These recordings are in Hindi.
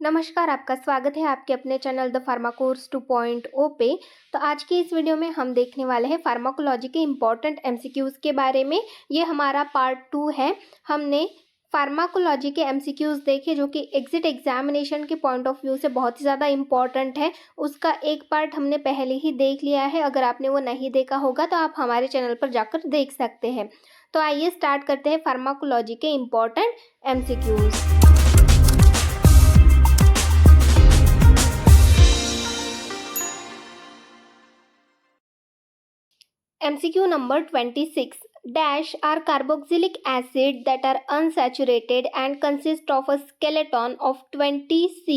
नमस्कार, आपका स्वागत है आपके अपने चैनल द फार्मा कोर्स 2.0 पे। तो आज की इस वीडियो में हम देखने वाले हैं फार्माकोलॉजी के इम्पॉर्टेंट एमसीक्यूज़ के बारे में। ये हमारा पार्ट 2 है। हमने फार्माकोलॉजी के एमसीक्यूज़ देखे जो कि एग्जिट एग्जामिनेशन के पॉइंट ऑफ व्यू से बहुत ही ज़्यादा इम्पॉर्टेंट है। उसका एक पार्ट हमने पहले ही देख लिया है। अगर आपने वो नहीं देखा होगा तो आप हमारे चैनल पर जाकर देख सकते हैं। तो आइए स्टार्ट करते हैं फार्माकोलॉजी के important MCQs. MCQ number 26 dash are carboxylic acid that are unsaturated and consist of a skeleton of 20C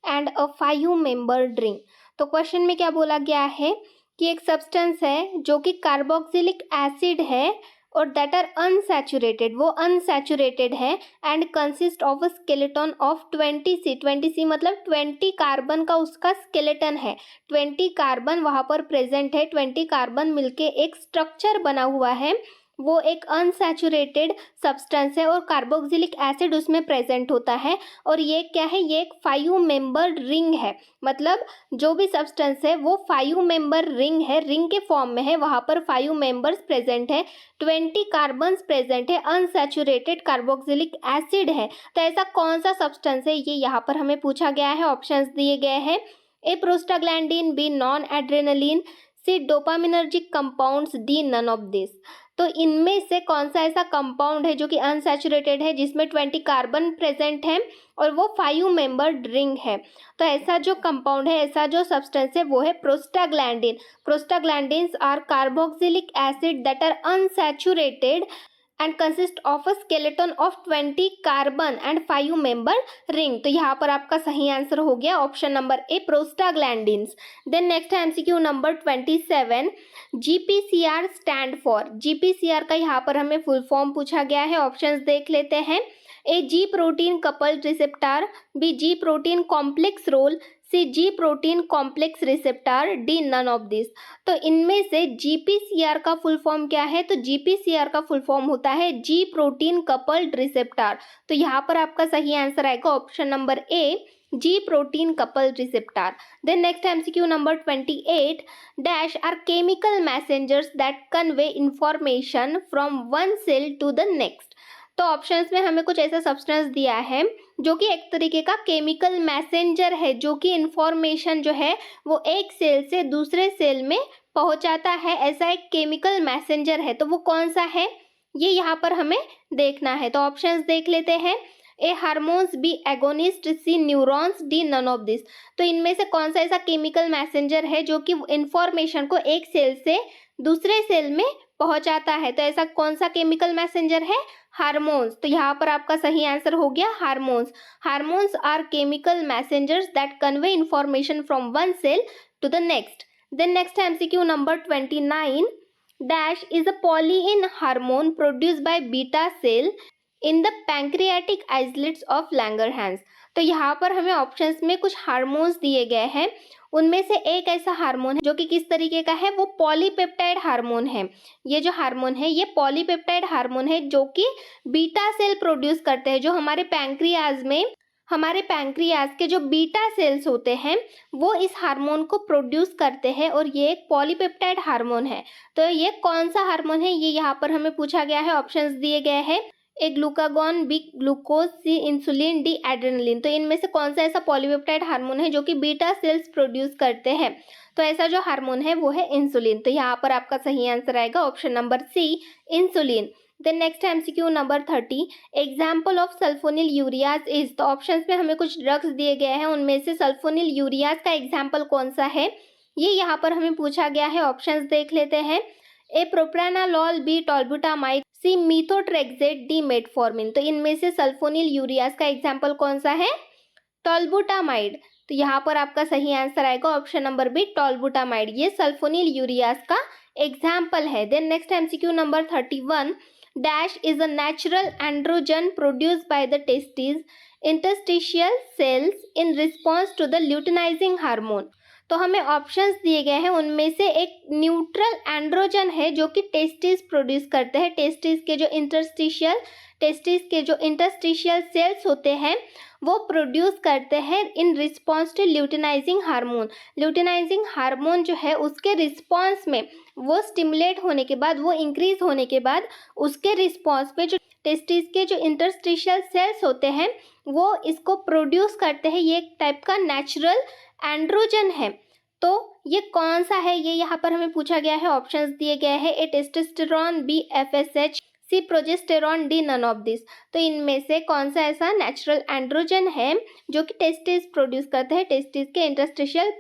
and a 5-membered ring। तो क्वेश्चन में क्या बोला गया है कि एक सब्सटेंस है जो कि कार्बोक्सिलिक एसिड है और दैट आर अनसैचुरेटेड, वो अनसैचुरेटेड है and consist of a skeleton of 20C मतलब 20 कार्बन का उसका स्केलेटन है। 20 कार्बन वहाँ पर प्रेजेंट है, 20 कार्बन मिलके एक स्ट्रक्चर बना हुआ है। वो एक अनसैचुरेटेड सब्सटेंस है और कार्बोक्सिलिक एसिड उसमें प्रेजेंट होता है। और ये क्या है, ये एक 5-मेंबर्ड रिंग है। मतलब जो भी सब्सटेंस है वो 5 मेंबर रिंग है, रिंग के फॉर्म में है। वहाँ पर 5 मेंबर्स प्रेजेंट है, 20 कार्बन्स प्रेजेंट है, अनसैचुरेटेड कार्बोक्सिलिक एसिड है। तो ऐसा कौन सा सब्सटेंस है, ये यहाँ पर हमें पूछा गया है। ऑप्शंस दिए गए हैं, A prostaglandin, B non adrenaline, C dopaminergic compounds, D none of this. तो इनमें से कौन सा ऐसा कंपाउंड है जो कि अनसैचुरेटेड है, जिसमें 20 कार्बन प्रेजेंट है और वो 5 मेंबर्ड रिंग है। तो ऐसा जो कंपाउंड है, ऐसा जो सब्सटेंस है वो है prostaglandin. Prostaglandins are carboxylic acid that are unsaturated and consist of a skeleton of 20 carbon and 5 member ring. तो यहाँ पर आपका सही आंसर हो गया option number A, prostaglandins. Then next है MCQ number 27, GPCR stand for. GPCR का यहाँ पर हमें फुल फॉर्म पूछा गया है। ऑप्शंस देख लेते हैं, A G protein coupled receptor, B G protein complex role, C G protein complex receptor, D none of this. तो इनमें से जीपीसीआर का फुल फॉर्म क्या है, तो जीपीसीआर का फुल फॉर्म होता है जी प्रोटीन कपल्ड रिसेप्टार। तो यहाँ पर आपका सही आंसर आएगा option number A, G protein coupled receptor. Then next MCQ number 28, dash are chemical messengers that convey information from one cell to the next. तो ऑप्शंस में हमें कुछ ऐसा सब्सटेंस दिया है जो कि एक तरीके का केमिकल मैसेंजर है, जो कि इंफॉर्मेशन जो है वो एक सेल से दूसरे सेल में पहुंचाता है। ऐसा एक केमिकल मैसेंजर है, तो वो कौन सा है ये यहाँ पर हमें देखना है। तो ऑप्शंस देख लेते हैं, A hormones, B agonist, C neurons, D none of this. तो इनमें से कौन सा ऐसा केमिकल मैसेंजर है जो कि इंफॉर्मेशन को एक सेल से दूसरे सेल में पहुंचाता है। तो ऐसा कौन सा केमिकल मैसेंजर है, हार्मोन्स। तो यहाँ पर आपका सही आंसर हो गया hormones. Hormones are chemical messengers that convey information from one cell to the next. Then next MCQ number 29, dash is a polyene hormone produced by beta cell in the pancreatic islets of Langerhans. तो यहाँ पर हमें ऑप्शंस में कुछ हार्मोन्स दिए गए हैं। उनमें से एक ऐसा हार्मोन है जो कि किस तरीके का है, वो पॉलीपेप्टाइड हार्मोन है। ये जो हार्मोन है ये पॉलीपेप्टाइड हार्मोन है जो कि बीटा सेल प्रोड्यूस करते हैं। जो हमारे पैंक्रियाज के जो बीटा सेल्स होते हैं वो इस हार्मोन को प्रोड्यूस करते हैं और ये एक पॉलीपेप्टाइड हार्मोन है। तो ये कौन सा हार्मोन है, ये यहाँ पर हमें पूछा गया है। ऑप्शंस दिए गए हैं, ए ग्लूकागॉन, बी ग्लूकोज, सी इंसुलिन, डी एड्रेनलिन। तो इनमें से कौन सा ऐसा पॉलीपेप्टाइड हार्मोन है जो कि बीटा सेल्स प्रोड्यूस करते हैं। तो ऐसा जो हार्मोन है वो है इंसुलिन। तो यहाँ पर आपका सही आंसर आएगा option number C, insulin. Then next MCQ number 30, example of sulphonylureas is. तो ऑप्शंस में हमें कुछ ड्रग्स दिए गए हैं, उनमें से सल्फोनिल यूरियाज का एग्जाम्पल कौन सा है ये यहाँ पर हमें पूछा गया है। ऑप्शंस देख लेते हैं, ए प्रोप्रानालॉल, बी टॉल्बुटामाइड, सी मीथोट्रेक्सेट, डी मेटफॉर्मिन। तो इनमें से सल्फोनिल यूरियाज का एग्जाम्पल कौन सा है, टॉल्बुटामाइड। तो यहाँ पर आपका सही आंसर आएगा ऑप्शन नंबर बी, टॉल्बुटामाइड। ये सल्फोनिल यूरियाज का एग्जाम्पल है। Then next MCQ number 31, dash is a natural androgen produced by the testis interstitial cells in response to the luteinizing hormone. तो हमें ऑप्शंस दिए गए हैं, उनमें से एक न्यूट्रल एंड्रोजन है जो कि टेस्टिस प्रोड्यूस करते हैं। टेस्टिस के जो इंटरस्टिशियल सेल्स होते हैं वो प्रोड्यूस करते हैं in response to luteinizing hormone. Luteinizing hormone जो है उसके रिस्पॉन्स में वो स्टिमुलेट होने के बाद, वो इंक्रीज होने के बाद उसके रिस्पॉन्स में जो टेस्टिस के जो इंटरस्टिशियल सेल्स होते हैं वो इसको प्रोड्यूस करते हैं। ये एक टाइप का नेचुरल एंड्रोजन है। तो ये कौन सा है, ये यहाँ पर हमें पूछा गया है। ऑप्शंस दिए गए हैं, A testosterone, B FSH, C progesterone, D none of this. तो इनमें से कौन सा ऐसा नेचुरल एंड्रोजन है जो कि टेस्टिस प्रोड्यूस करते हैं, टेस्टिस के इंटरस्टिशियल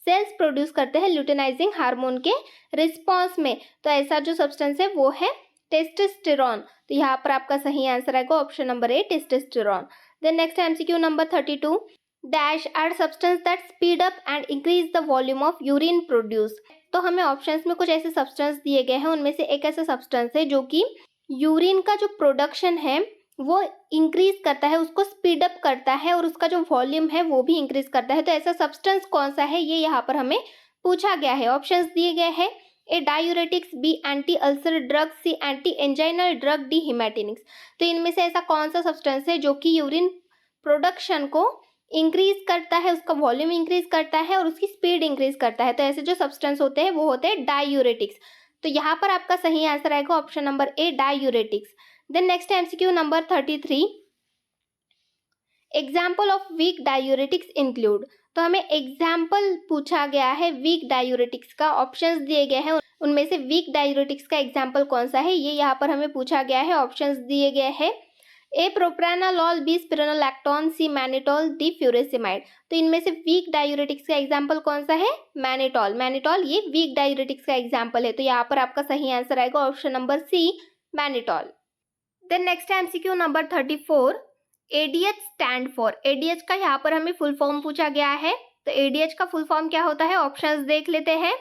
सेल्स प्रोड्यूस करते हैं ल्यूटिनाइजिंग हार्मोन के रिस्पॉन्स में। तो ऐसा जो सब्सटेंस है वो है टेस्टोस्टेरॉन। तो यहाँ पर आपका सही आंसर आएगा option number A, testosterone. Then next MCQ number 32, dash are substance that speed up and increase the volume of urine produce. तो हमें ऑप्शंस में कुछ ऐसे सब्सटेंस दिए गए हैं, उनमें से एक ऐसा सब्सटेंस है जो कि यूरिन का जो प्रोडक्शन है वो इंक्रीज करता है, उसको स्पीड अप करता है और उसका जो वॉल्यूम है वो भी इंक्रीज करता है। तो ऐसा सब्सटेंस कौन सा है, ये यहाँ पर हमें पूछा गया है। ऑप्शंस दिए गए हैं, A diuretics, B anti ulcer drug, C anti anginal drug, D haematinics. तो इनमें से ऐसा कौन सा सब्सटेंस है जो कि यूरिन प्रोडक्शन को इंक्रीज करता है, उसका वॉल्यूम इंक्रीज करता है और उसकी स्पीड इंक्रीज करता है। तो ऐसे जो सब्सटेंस होते हैं वो होते हैं डायूरेटिक्स। तो यहाँ पर आपका सही आंसर आएगा option number A, diuretics. Then next MCQ number 33, example of weak diuretics include. तो हमें एग्जाम्पल पूछा गया है वीक डायूरेटिक्स का, ऑप्शंस दिए गए हैं, उनमें से वीक डायूरेटिक्स का एग्जाम्पल कौन सा है ये यहाँ पर हमें पूछा गया है। ऑप्शंस दिए गए हैं, ए प्रोप्रानालॉल, बी स्पिरोनोलैक्टोन, सी मैनिटोल, डी फ्यूरेसिमाइड। तो इनमें से वीक डायूरेटिक्स का एग्जाम्पल कौन सा है, मैनिटोल। मैनिटोल ये वीक डायूरेटिक्स का एग्जाम्पल है। तो यहाँ पर आपका सही आंसर आएगा option number C, mannitol. Then next MCQ number 34, ADH stand for. ADH का यहाँ पर हमें फुल फॉर्म पूछा गया है। तो एडीएच का फुल फॉर्म क्या होता है, ऑप्शंस देख लेते हैं,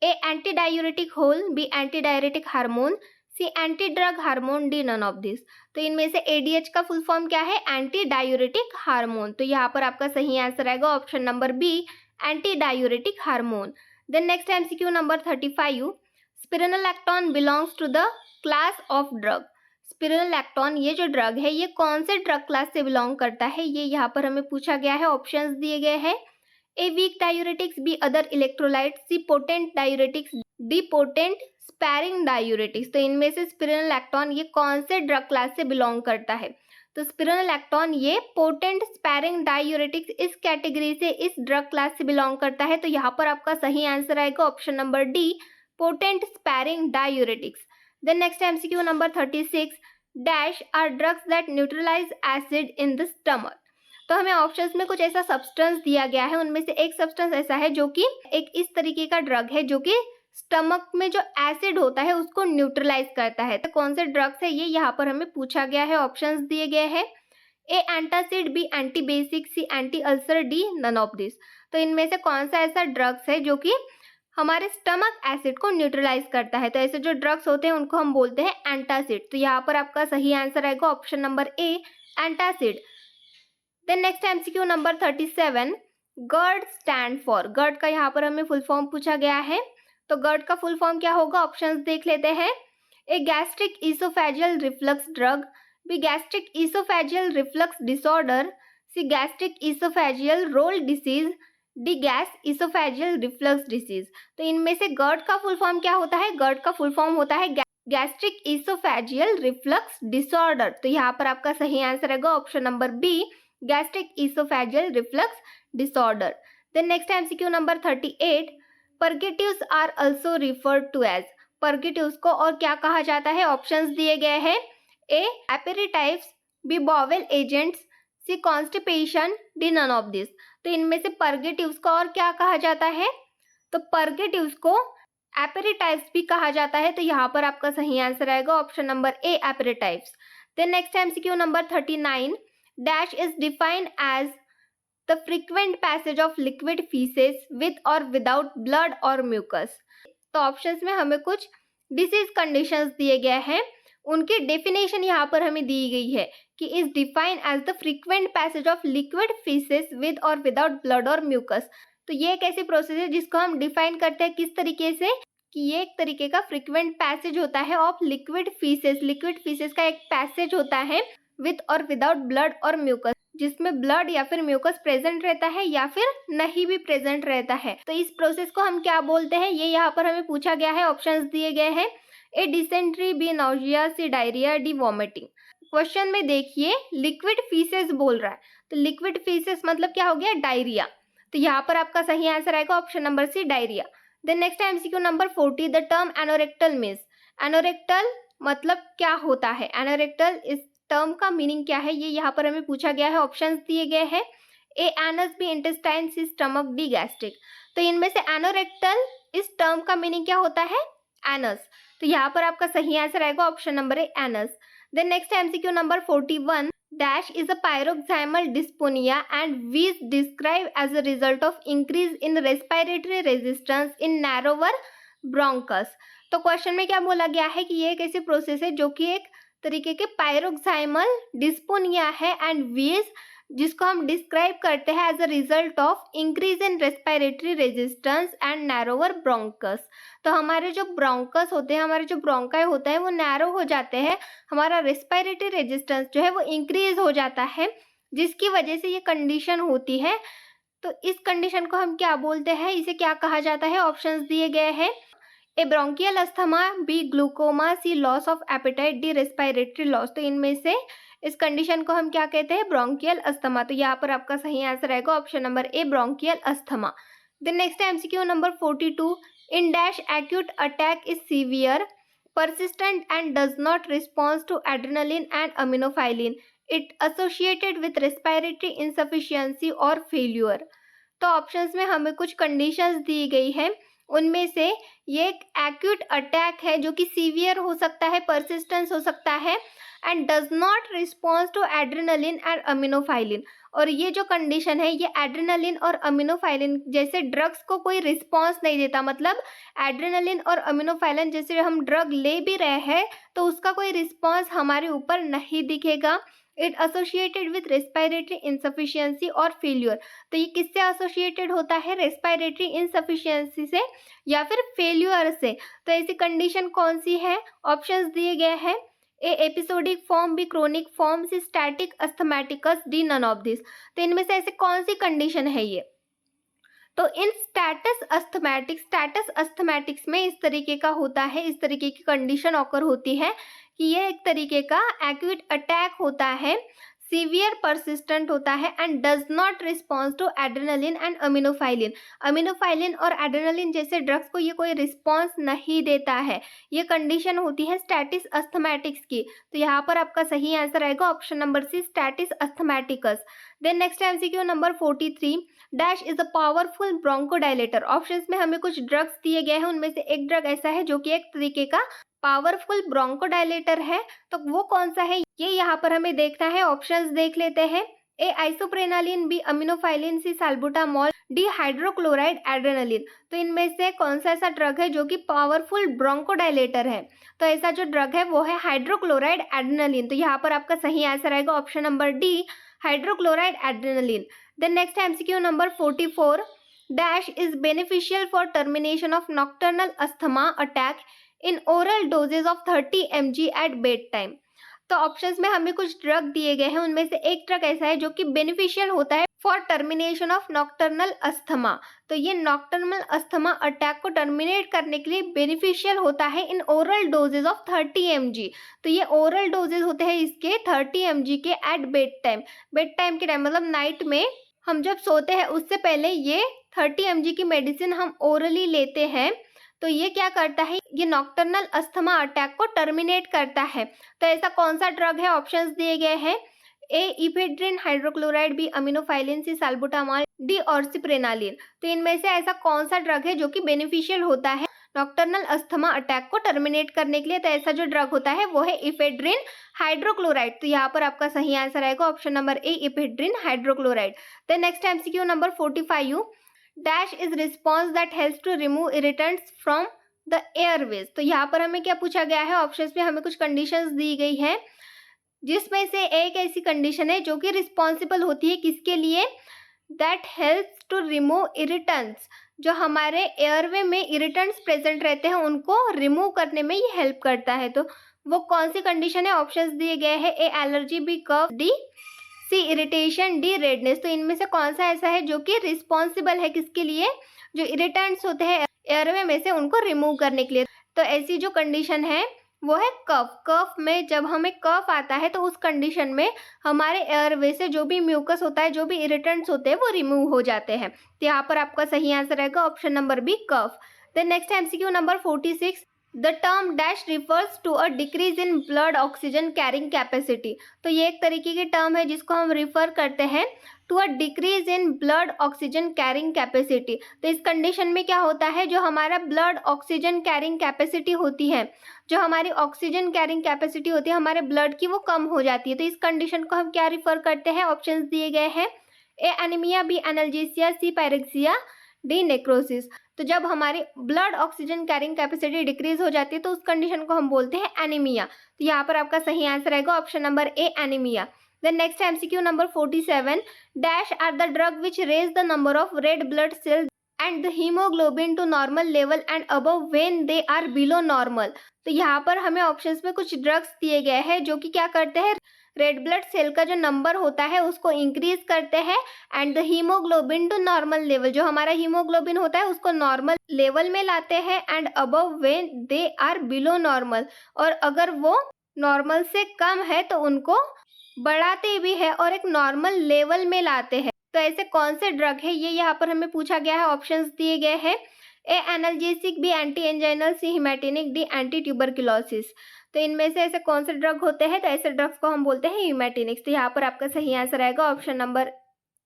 A anti diuretic hole, B anti diuretic hormone, C anti drug hormone, D none of this. तो इनमें से एडीएच का फुल फॉर्म क्या है, एंटी डायूरेटिक हार्मोन। तो यहाँ पर आपका सही आंसर आएगा option number B, anti diuretic hormone. Then next MCQ number 35, spironolactone belongs to the class of drug. Spironolactone ये जो ड्रग है ये कौन से ड्रग क्लास से बिलोंग करता है, ये यहाँ पर हमें पूछा गया है। ऑप्शंस दिए गए हैं, A weak diuretics, B other electrolyte, C potent diuretics, D potent sparing diuretics. तो इनमें से स्पिरोनोलैक्टोन ये कौन से ड्रग क्लास से बिलोंग करता है, तो स्पिरोनोलैक्टोन ये पोटेंट स्पैरिंग डायूरेटिक्स इस कैटेगरी से, इस ड्रग क्लास से बिलोंग करता है। तो यहाँ पर आपका सही आंसर आएगा option number D, potent sparing diuretics. Then next MCQ number 36, dash are drugs that neutralise acid in the stomach. तो हमें ऑप्शंस में कुछ ऐसा सब्सटेंस दिया गया है, उनमें से एक सब्सटेंस ऐसा है जो कि एक इस तरीके का ड्रग है जो कि स्टमक में जो एसिड होता है उसको न्यूट्रलाइज करता है। तो कौन से ड्रग्स है ये यहाँ पर हमें पूछा गया है। ऑप्शंस दिए गए हैं, A antacid, B anti basic, C anti ulcer, D none of this. तो इनमें से कौन सा ऐसा ड्रग्स है जो कि हमारे स्टमक एसिड को न्यूट्रलाइज करता है। तो ऐसे जो ड्रग्स होते हैं उनको हम बोलते हैं एंटासिड। तो यहाँ पर आपका सही आंसर आएगा option number A, antacid. Then next MCQ number 37, GERD stand for. GERD का यहाँ पर हमें फुल फॉर्म पूछा गया है। तो गर्ड का फुल फॉर्म क्या होगा, ऑप्शंस देख लेते हैं, A gastric oesophageal reflux drug, B gastric oesophageal reflux disorder, C gastric oesophageal role disease, D gas oesophageal reflux disease. तो इनमें से गर्ड का फुल फॉर्म क्या होता है, गर्ड का फुल फॉर्म होता है गैस्ट्रिक ईसोफेजियल रिफ्लक्स डिसऑर्डर। तो यहाँ पर आपका सही आंसर है option number B, gastric oesophageal reflux disorder. Then next MCQ number 38, purgatives are also referred to as. Purgatives को और क्या कहा जाता है, ऑप्शंस दिए गए हैं, A aperitives, B bowel agents, C constipation, D none of this. तो इनमें से पर्गेटिव्स को और क्या कहा जाता है, तो पर्गेटिव्स को एपेरिटाइव्स भी कहा जाता है। तो यहाँ पर आपका सही आंसर आएगा option number A, aperitives. Then next MCQ number 39, dash is defined as the frequent passage of liquid faeces with और विदाउट ब्लड और म्यूकस। तो ऑप्शंस में हमें कुछ डिसीज कंडीशंस दिए गए हैं, उनकी डेफिनेशन यहाँ पर हमें दी गई है कि is defined as the frequent passage of liquid faeces with और विदाउट ब्लड और म्यूकस। तो ये एक ऐसी प्रोसेस है जिसको हम डिफाइन करते हैं किस तरीके से, कि ये एक तरीके का फ्रीक्वेंट पैसेज होता है of liquid faeces. Liquid faeces का एक पैसेज होता है विथ और विदाउट ब्लड और म्यूकस, जिसमें ब्लड या फिर म्यूकस प्रेजेंट रहता है या फिर नहीं भी प्रेजेंट रहता है। तो इस प्रोसेस को हम क्या बोलते हैं, ये यहाँ पर हमें पूछा गया है, ऑप्शंस दिए गए हैं। ए डिसेंट्री, बी नॉजिया, सी डायरिया, डी वॉमिटिंग। क्वेश्चन में देखिए लिक्विड फीसेस बोल रहा है, तो लिक्विड फीसेस मतलब क्या हो गया, डायरिया। तो यहाँ पर आपका सही आंसर आएगा option number C, diarrhoea. Then next MCQ number 40, the term anorectal means. Anorectal मतलब क्या होता है, एनोरेक्टल इस टर्म का मीनिंग क्या है, ये यहाँ पर हमें पूछा गया है। ऑप्शंस दिए गए हैं, ए एनस, बी इंटेस्टाइन, सी स्टमक, डी गैस्ट्रिक। तो इनमें से एनोरेक्टल इस टर्म का मीनिंग क्या होता है, एनस। तो यहाँ पर आपका सही आंसर आएगा option number A, anus. Then next MCQ number 41, dash is a pyroxysmal dyspnea and wheeze described as a result of increase in respiratory resistance in narrower bronchus। तो क्वेश्चन में क्या बोला गया है कि ये एक ऐसी प्रोसेस है जो कि एक तरीके के पायरोक्साइमल डिस्पोनिया है एंड व्हीज, जिसको हम डिस्क्राइब करते हैं as a result of increase in respiratory resistance and narrower bronchus. तो हमारे जो ब्रोंकस होते हैं, हमारे जो ब्रोंकाई होता है वो नैरो हो जाते हैं, हमारा रेस्पिरेटरी रेजिस्टेंस जो है वो इंक्रीज हो जाता है, जिसकी वजह से ये कंडीशन होती है। तो इस कंडीशन को हम क्या बोलते हैं, इसे क्या कहा जाता है, ऑप्शंस दिए गए हैं। A bronchial asthma, B glaucoma, C loss of appetite, D respiratory loss. तो इनमें से इस कंडीशन को हम क्या कहते हैं, ब्रोंकियल अस्थमा। तो यहाँ पर आपका सही आंसर आएगा option number A, bronchial asthma. Then next MCQ number 42, in dash acute attack is severe, persistent and does not respond to adrenaline and aminophylline. It associated with respiratory insufficiency or failure। तो ऑप्शंस में हमें कुछ कंडीशंस दी गई है, उनमें से ये एक एक्यूट अटैक है जो कि सीवियर हो सकता है, परसिस्टेंस हो सकता है, and does not response to adrenaline and aminophylline. और ये जो कंडीशन है ये एड्रेनलिन और अमीनोफाइलिन जैसे ड्रग्स को कोई रिस्पॉन्स नहीं देता, मतलब एड्रेनलिन और अमीनोफाइलिन जैसे हम ड्रग ले भी रहे हैं तो उसका कोई रिस्पॉन्स हमारे ऊपर नहीं दिखेगा। It associated with respiratory insufficiency और फेल्यूर। तो ये किससे एसोसिएटेड होता है, रेस्पिरेटरी इनसफिशियंसी से या फिर फेल्यूर से। तो ऐसी कंडीशन कौन सी है, ऑप्शंस दिए गए हैं। A episodic form, B chronic form, C static asthmaticus, D none of this. तो इनमें से ऐसे कौन सी कंडीशन है ये, तो इन स्टैटस अस्थमैटिक्स में इस तरीके का होता है, इस तरीके की कंडीशन ऑकर होती है कि ये एक तरीके का एक्यूट अटैक होता है, सीवियर परसिस्टेंट होता है and does not response to adrenaline and aminophylline. Aminophylline और एड्रेनलिन जैसे ड्रग्स को ये कोई रिस्पॉन्स नहीं देता है, ये कंडीशन होती है स्टैटिस अस्थमैटिक्स की। तो यहाँ पर आपका सही आंसर आएगा option number C, status asthmaticus. Then next MCQ number 43, dash is a powerful bronchodilator. Options में हमें कुछ ड्रग्स दिए गए हैं, उनमें से एक ड्रग ऐसा है जो कि एक तरीके का पावरफुल ब्रोंकोडायलेटर है, तो वो कौन सा है ये यहाँ पर हमें देखना है। ऑप्शंस देख लेते हैं। ए आइसोप्रेनालिन, बी अमीनोफाइलिन, सी साल्बुटामॉल, डी हाइड्रोक्लोराइड एड्रेनलिन। तो इनमें से कौन सा ऐसा ड्रग है जो कि पावरफुल ब्रोंकोडायलेटर है, तो ऐसा जो ड्रग है वो है हाइड्रोक्लोराइड एड्रेनलिन। तो यहाँ पर आपका सही आंसर आएगा option number D, hydrochloride adrenaline. Then next MCQ number 44, dash is beneficial for termination of nocturnal asthma attack in oral doses of 30 mg at bed time. तो ऑप्शंस में हमें कुछ ड्रग दिए गए हैं, उनमें से एक ड्रग ऐसा है जो कि बेनिफिशियल होता है for termination of nocturnal asthma. तो ये नॉक्टर्नल अस्थमा अटैक को टर्मिनेट करने के लिए बेनिफिशियल होता है in oral doses of 30 mg। तो ये ओरल डोजेज होते हैं इसके 30 mg के at bed time. Bed time के टाइम मतलब नाइट में हम जब सोते हैं उससे पहले ये 30 mg की मेडिसिन हम ओरली लेते हैं। तो ये क्या करता है, ये नॉक्टर्नल अस्थमा अटैक को टर्मिनेट करता है। तो ऐसा कौन सा ड्रग है, ऑप्शंस दिए गए हैं। ए इफेड्रिन हाइड्रोक्लोराइड, बी अमीनोफाइलिन, सी साल्बुटामॉल, डी ऑर्सिप्रेनालिन। तो इनमें से ऐसा कौन सा ड्रग है जो कि बेनिफिशियल होता है नॉक्टर्नल अस्थमा अटैक को टर्मिनेट करने के लिए। तो ऐसा जो ड्रग होता है वो है इफेड्रिन हाइड्रोक्लोराइड। तो यहाँ पर आपका सही आंसर आएगा option number A, ephedrine hydrochloride. Then next MCQ number 45, dash is response that helps to remove irritants from the airways. तो यहाँ पर हमें क्या पूछा गया है, ऑप्शंस में हमें कुछ कंडीशंस दी गई है, जिसमें से एक ऐसी कंडीशन है जो कि रिस्पॉन्सिबल होती है किसके लिए, that helps to remove irritants, जो हमारे एयरवे में इरिटेंट्स प्रेजेंट रहते हैं उनको रिमूव करने में ये हेल्प करता है। तो वो कौन सी कंडीशन है? ऑप्शंस दिए गए हैं, A allergy, B cough, D C irritation, D redness. तो इनमें से कौन सा ऐसा है जो कि रिस्पॉन्सिबल है किसके लिए? जो इरिटेंट्स होते हैं एयरवे में से उनको रिमूव करने के लिए। तो ऐसी जो कंडीशन है वो है कफ। कफ में जब हमें कफ आता है तो उस कंडीशन में हमारे एयरवे से जो भी म्यूकस होता है, जो भी इरिटेंट्स होते हैं वो रिमूव हो जाते हैं। तो यहाँ पर आपका सही आंसर रहेगा option number B, cough. Then next MCQ number 46, the term dash refers to a decrease in blood oxygen carrying capacity. तो ये एक तरीके की टर्म है जिसको हम रिफर करते हैं to a decrease in blood oxygen carrying capacity. तो इस कंडीशन में क्या होता है, जो हमारा ब्लड ऑक्सीजन कैरिंग कैपेसिटी होती है, जो हमारी ऑक्सीजन कैरिंग कैपेसिटी होती है हमारे ब्लड की, वो कम हो जाती है। तो इस कंडीशन को हम क्या रिफर करते हैं? ऑप्शंस दिए गए हैं, ए एनीमिया, बी एनाल्जेसिया, सी पायरेक्सिया, डी नेक्रोसिस। तो जब हमारी blood oxygen carrying capacity decrease हो जाती है तो उस कंडीशन को हम बोलते हैं एनीमिया। तो यहाँ पर आपका सही आंसर रहेगा option number A, anaemia. Then next MCQ number 47, dash are the drug which raise the number of red blood cells and the hemoglobin to normal level and above when they are below normal। तो यहाँ पर हमें ऑप्शंस में कुछ ड्रग्स दिए गए हैं जो कि क्या करते हैं, रेड ब्लड सेल का जो नंबर होता है उसको इंक्रीज करते हैं, and the haemoglobin to normal level, जो हमारा हीमोग्लोबिन होता है उसको नॉर्मल लेवल में लाते हैं, and above when they are below normal, और अगर वो नॉर्मल से कम है तो उनको बढ़ाते भी है और एक नॉर्मल लेवल में लाते हैं। तो ऐसे कौन से ड्रग है ये यहाँ पर हमें पूछा गया है। ऑप्शंस दिए गए हैं, ए एनाल्जेसिक, बी एंटी एंजाइनल, सी हिमैटिनिक, डी एंटी ट्यूबरकुलोसिस। तो इनमें से ऐसे कौन से ड्रग होते हैं? तो ऐसे ड्रग्स को हम बोलते हैं हिमैटिनिक्स। तो यहाँ पर आपका सही आंसर आएगा option number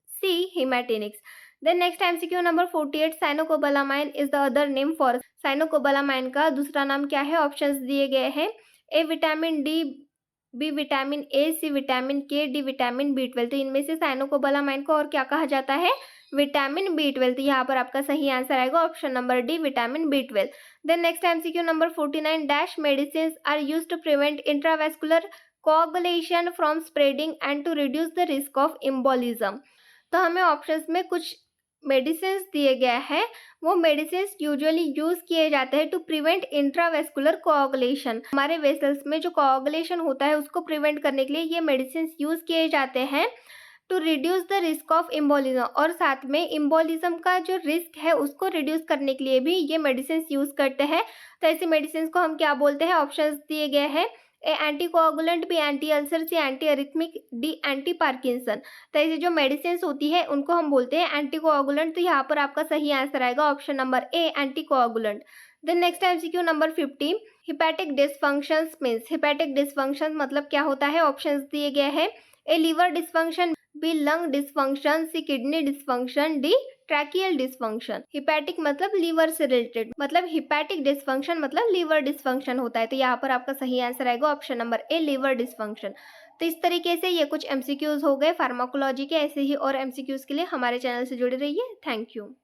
C, haematinics. Then next MCQ number 48, cyanocobalamin is the other name for. Cyanocobalamin का दूसरा नाम क्या है? ऑप्शंस दिए गए हैं, A vitamin D, B vitamin A, C vitamin K, D vitamin बी12। तो इनमें से साइनोकोबालामाइन को और क्या कहा जाता है? विटामिन बी12। तो यहाँ पर आपका सही आंसर आएगा ऑप्शन नंबर डी, विटामिन बी12। Then next MCQ number 49, dash medicine are used to prevent intravascular coagulation from spreading and to reduce the risk of embolism. तो हमें ऑप्शंस में कुछ मेडिसिन दिए गए हैं, वो मेडिसिन यूजुअली यूज किए जाते हैं टू प्रिवेंट इंट्रावेस्कुलर कोआगुलेशन। हमारे वेसल्स में जो कोआगुलेशन होता है उसको प्रिवेंट करने के लिए ये मेडिसिन यूज किए जाते हैं to reduce the risk of embolism, और साथ में एम्बोलिज्म का जो रिस्क है उसको रिड्यूस करने के लिए भी ये मेडिसिन यूज करते हैं। तो ऐसी मेडिसिन को हम क्या बोलते हैं? ऑप्शंस दिए गए हैं, A anti coagulant, B anti ulcer, C anti arrhythmic, D anti Parkinson. तो ऐसी जो मेडिसिन होती है उनको हम बोलते हैं एंटी कोआगुलेंट। तो यहाँ पर आपका सही आंसर आएगा option number A, anti coagulant. Then next MCQ number 50, hepatic dysfunction means. Hepatic dysfunction मतलब क्या होता है? ऑप्शंस दिए गए हैं, A liver dysfunction, B lung dysfunction, C kidney dysfunction, D tracheal dysfunction. Hepatic मतलब लीवर से रिलेटेड, मतलब हिपैटिक डिसफंक्शन मतलब लीवर डिसफंक्शन होता है। तो यहाँ पर आपका सही आंसर आएगा option number A, liver dysfunction. तो इस तरीके से ये कुछ एमसीक्यूज हो गए फार्माकोलॉजी के। ऐसे ही और एमसीक्यूज के लिए हमारे चैनल से जुड़े रहिए। Thank you.